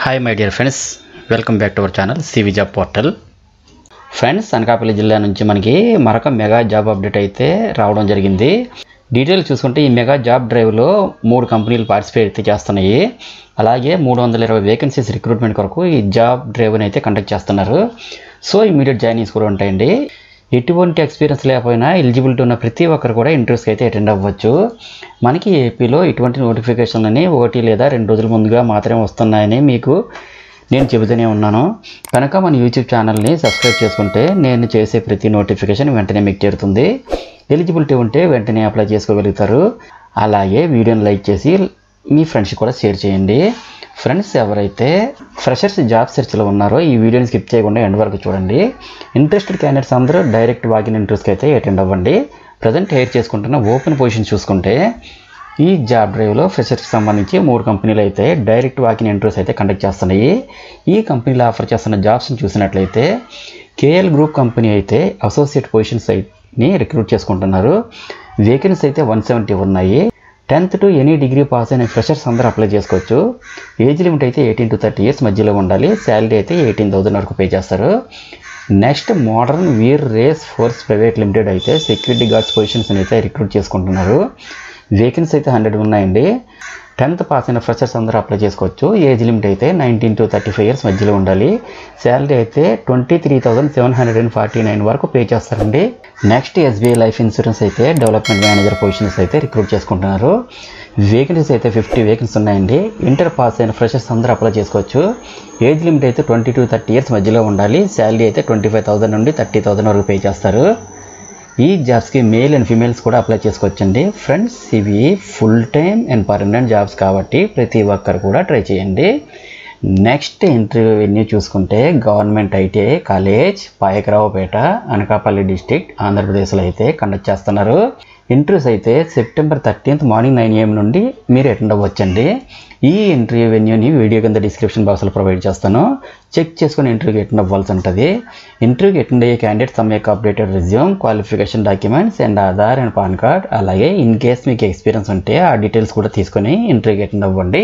Hi my dear friends, welcome back to our channel CV job portal. Friends, Anakapalli జిల్లా నుంచి మనకి మరొక mega job update అయితే రావడం జరిగింది. డీటెయిల్స్ చూసుకుంటే ఈ మెగా జాబ్ డ్రైవ్లో 3 కంపెనీలు పార్టిసిపేట్ అయితే చేస్తున్నాయి. అలాగే 320 వేకెన్సీస్ రిక్రూట్మెంట్ కొరకు ఈ జాబ్ డ్రైవ్ని అయితే కండక్ట్ చేస్తున్నారు. సో ఇమీడియట్ జాయినింగ్స్ కూడా ఉంటాయండి. ఎటువంటి ఎక్స్పీరియన్స్ లేకపోయినా ఎలిజిబిలిటీ ఉన్న ప్రతి ఒక్కరు కూడా ఇంటర్వ్యూస్కి అయితే అటెండ్ అవ్వచ్చు. మనకి ఏపీలో ఇటువంటి నోటిఫికేషన్లని 1 లేదా 2 రోజుల ముందుగా మాత్రమే వస్తున్నాయని మీకు నేను చెబుతూనే ఉన్నాను. కనుక మన యూట్యూబ్ ఛానల్ని సబ్స్క్రైబ్ చేసుకుంటే నేను చేసే ప్రతి నోటిఫికేషన్ వెంటనే మీకు చేరుతుంది. ఎలిజిబిలిటీ ఉంటే వెంటనే అప్లై చేసుకోగలుగుతారు. అలాగే వీడియోని లైక్ చేసి మీ ఫ్రెండ్స్కి కూడా షేర్ చేయండి. ఫ్రెండ్స్, ఎవరైతే ఫ్రెషర్స్ జాబ్ సెర్చ్లో ఉన్నారో ఈ వీడియోని స్కిప్ చేయకుండా ఎండ్ వరకు చూడండి. ఇంట్రెస్టెడ్ క్యాండిడేట్స్ అందరూ డైరెక్ట్ వాకిన్ ఇంటర్వ్యూస్కి అయితే అటెండ్ అవ్వండి. ప్రజెంట్ హైర్ చేసుకుంటున్న ఓపెన్ పొజిషన్ చూసుకుంటే ఈ జాబ్ డ్రైవ్లో ఫ్రెషర్స్కి సంబంధించి 3 కంపెనీలు అయితే డైరెక్ట్ వాకిన్ ఇంటర్వ్యూస్ అయితే కండక్ట్ చేస్తున్నాయి. ఈ కంపెనీలు ఆఫర్ చేస్తున్న జాబ్స్ని చూసినట్లయితే కేఎల్ గ్రూప్ కంపెనీ అయితే అసోసియేట్ పొజిషన్స్ ని రిక్రూట్ చేసుకుంటున్నారు. వేకెన్సీ అయితే 170 ఉన్నాయి. 10th to any degree pass అయిన ఫ్రెషర్స్ అందరూ అప్లై చేసుకోవచ్చు. ఏజ్ లిమిట్ అయితే 18 to 30 years మధ్యలో ఉండాలి. శాలరీ అయితే 18,000 వరకు పే చేస్తారు. నెక్స్ట్, మోడర్న్ వీర్ రేస్ ఫోర్స్ ప్రైవేట్ లిమిటెడ్ అయితే సెక్యూరిటీ గార్డ్స్ పొజిషన్స్ అయితే రిక్రూట్ చేసుకుంటున్నారు. వేకెన్సీ అయితే 100 ఉన్నాయండి. 10th పాస్ అయిన ఫ్రెషర్స్ అందరూ అప్లై చేసుకోవచ్చు. ఏజ్ లిమిట్ అయితే 19 to 35 years మధ్యలో ఉండాలి. శాలరీ అయితే 23,749 వరకు పే చేస్తారండి. నెక్స్ట్, ఎస్బీఐ లైఫ్ ఇన్సూరెన్స్ అయితే డెవలప్మెంట్ మేనేజర్ పొజిషన్స్ అయితే రిక్రూట్ చేసుకుంటున్నారు. వేకెన్సీస్ అయితే 50 వేకెన్సీ ఉన్నాయండి. ఇంటర్ పాస్ అయిన ఫ్రెషర్స్ అందరూ అప్లై చేసుకోవచ్చు. ఏజ్ లిమిట్ అయితే 20 to 30 years మధ్యలో ఉండాలి. శాలరీ అయితే 25,000 నుండి 30,000 వరకు పే చేస్తారు. ఈ జాబ్స్కి మేల్ అండ్ ఫీమేల్స్ కూడా అప్లై చేసుకోవచ్చండి. ఫ్రెండ్స్, ఇవి full time and permanent jobs కాబట్టి ప్రతి ఒక్కరు కూడా ట్రై చేయండి. నెక్స్ట్ ఇంటర్వ్యూ వెన్యూ చూసుకుంటే government ITI college, Payakaraopeta, Anakapalli district, ఆంధ్రప్రదేశ్లో అయితే కండక్ట్ చేస్తున్నారు. ఇంటర్వ్యూస్ అయితే September 13th మార్నింగ్ 9 AM నుండి మీరు అటెండ్ అవ్వచ్చండి. ఈ ఇంటర్వ్యూ వెన్యూని వీడియో కింద డిస్క్రిప్షన్ బాక్స్లో ప్రొవైడ్ చేస్తాను. చెక్ చేసుకుని ఇంటర్వ్యూకి అటెండ్ అవ్వాల్సి ఉంటుంది. ఇంటర్వ్యూకి అటెండ్ అయ్యే క్యాండిడేట్ తమ యొక్క updated resume, qualification documents and Aadhaar and pan card, అలాగే ఇన్ కేస్ మీకు ఎక్స్పీరియన్స్ ఉంటే ఆ డీటెయిల్స్ కూడా తీసుకొని ఇంటర్వ్యూకి అటెండ్ అవ్వండి.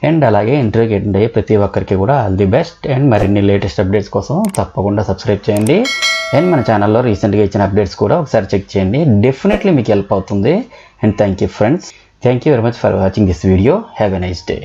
అండ్ అలాగే ఇంటర్వ్యూకి అటెండ్ అయ్యే ప్రతి ఒక్కరికి కూడా ఆల్ ది బెస్ట్. అండ్ మరిన్ని లేటెస్ట్ అప్డేట్స్ కోసం తప్పకుండా సబ్స్క్రైబ్ చేయండి. అండ్ మన ఛానల్లో రీసెంట్గా ఇచ్చిన అప్డేట్స్ కూడా ఒకసారి చెక్ చేయండి. డెఫినెట్లీ మీకు హెల్ప్ అవుతుంది. And thank you friends. Thank you very much for watching this video. Have a nice day.